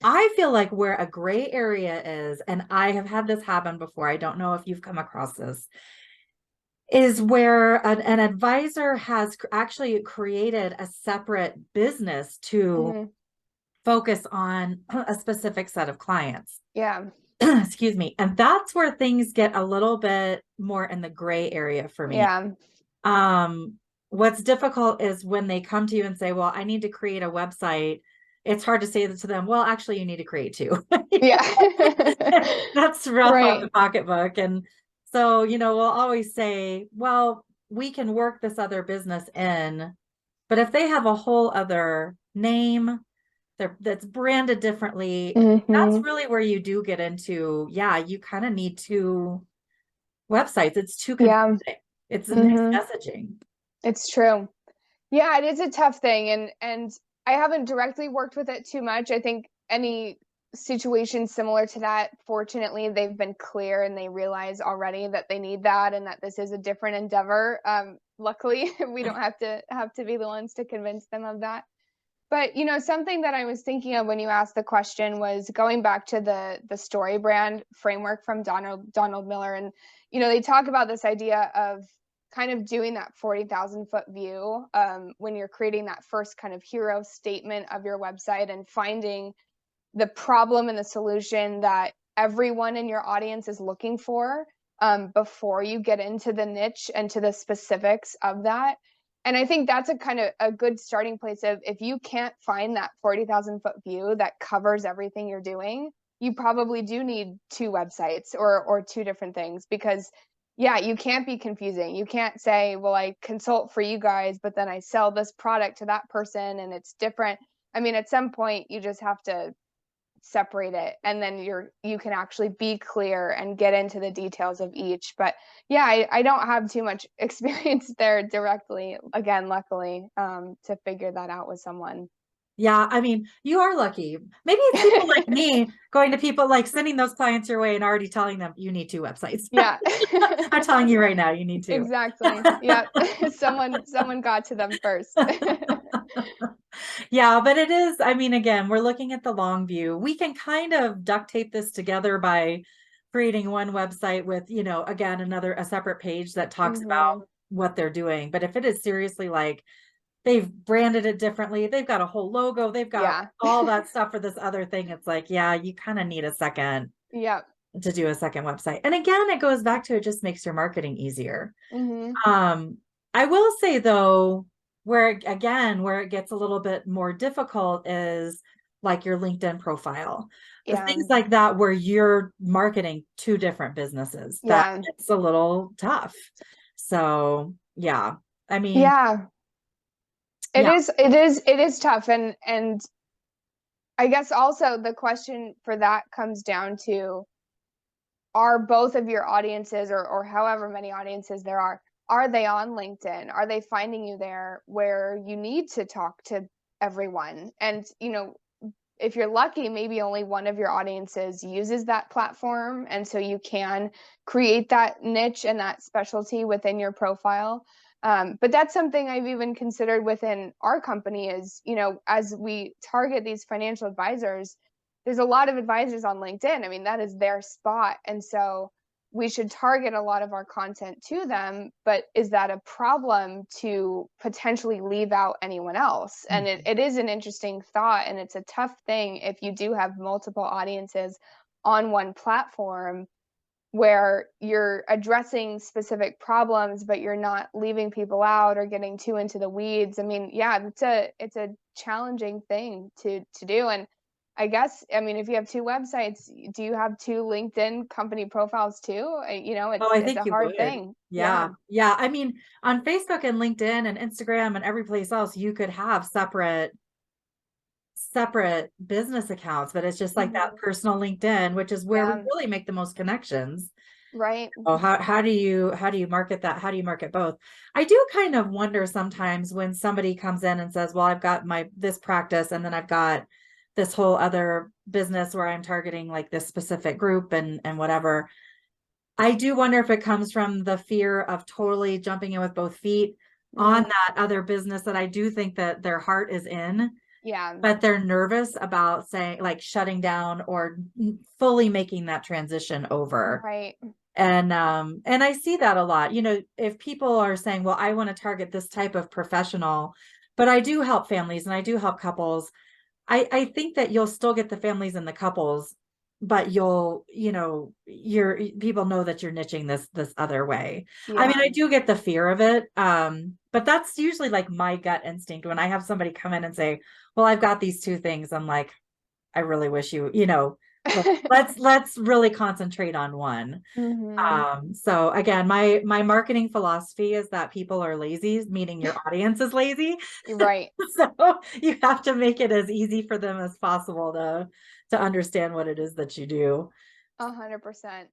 I feel like where a gray area is, and I have had this happen before, I don't know if you've come across this, is where an advisor has actually created a separate business to Mhm. focus on a specific set of clients. Yeah. Excuse me. And that's where things get a little bit more in the gray area for me. Yeah. Um, what's difficult is when they come to you and say, well, I need to create a website. It's hard to say that to them. Well, actually, you need to create two. Yeah. That's rough on the Right. pocketbook. And so, we'll always say, well, we can work this other business in, but if they have a whole other name, that's branded differently, that's Hmm. really where you do get into, yeah, you kind of need two websites. It's too Yeah. confusing. It's mixed Hmm. messaging. It's true. Yeah, it is a tough thing, and I haven't directly worked with it too much. I think any situation similar to that, fortunately, they've been clear and they realize already that they need that and that this is a different endeavor. Luckily, we don't have to be the ones to convince them of that. But something that I was thinking of when you asked the question was going back to the story brand framework from Donald Miller, and they talk about this idea of kind of doing that 40,000 foot view when you're creating that first kind of hero statement of your website and finding the problem and the solution that everyone in your audience is looking for before you get into the niche and to the specifics of that. And I think that's a kind of a good starting place of if you can't find that 40,000 foot view that covers everything you're doing, you probably do need two websites or two different things because yeah, you can't be confusing. You can't say, well, I consult for you guys, but then I sell this product to that person and it's different. I mean, at some point you just have to separate it and then you can actually be clear and get into the details of each. But yeah, I don't have too much experience there directly, again, luckily, to figure that out with someone. Yeah, I mean, you are lucky. Maybe it's people like me going to people like sending those clients your way and already telling them you need two websites. Yeah. I'm telling you right now, you need two. Exactly. Yep. Someone got to them first. Yeah, but it is, I mean, again, we're looking at the long view. We can kind of duct tape this together by creating one website with, again, a separate page that talks Hmm. about what they're doing. But if it is seriously like they've branded it differently, they've got a whole logo, they've got Yeah. all that stuff for this other thing, it's like, yeah, you kind of need a second Yep. to do a second website. And again, it goes back to it just makes your marketing easier. Hmm. Um, I will say though, where it gets a little bit more difficult is like your LinkedIn profile. Yeah. Things like that where you're marketing two different businesses. That Yeah. it's a little tough. So, yeah. I mean, Yeah. It yeah. is it is it is tough, and I guess also the question for that comes down to, are both of your audiences or however many audiences there are they on LinkedIn? Are they finding you there where you need to talk to everyone? And if you're lucky, maybe only one of your audiences uses that platform, and so you can create that niche and that specialty within your profile. But that's something I've even considered within our company is, as we target these financial advisors, there's a lot of advisors on LinkedIn. I mean, that is their spot. And so we should target a lot of our content to them. But is that a problem to potentially leave out anyone else? And it is an interesting thought. And it's a tough thing if you do have multiple audiences on one platform where you're addressing specific problems, but you're not leaving people out or getting too into the weeds. I mean, yeah, it's a challenging thing to do. And I guess, I mean, if you have two websites, do you have two LinkedIn company profiles too? Oh, It's I it's think a you hard would. thing. Yeah. Yeah. Yeah. I mean, on Facebook and LinkedIn and Instagram and every place else, you could have separate business accounts, but it's just like that Hmm. personal LinkedIn, which is where we Yeah. really make the most connections. Right. Oh, how do you market that? How do you market both? I do kind of wonder sometimes when somebody comes in and says, "Well, I've got my this practice and then I've got this whole other business where I'm targeting like this specific group and whatever." I do wonder if it comes from the fear of totally jumping in with both feet on Mm. that other business that I do think that their heart is in. Yeah. but they're nervous about saying, like, shutting down or fully making that transition over. Right. And I see that a lot. You know, if people are saying, well, I want to target this type of professional, but I do help families and I do help couples. I think that you'll still get the families and the couples, but you'll, you know, people know that you're niching this other way. I mean, Yeah. I do get the fear of it. But that's usually like my gut instinct when I have somebody come in and say, well, I've got these two things. I'm like, I really wish you know, let's really concentrate on one. Hmm. So again, my marketing philosophy is that people are lazy, meaning your audience is lazy. Right. So you have to make it as easy for them as possible to understand what it is that you do. 100%.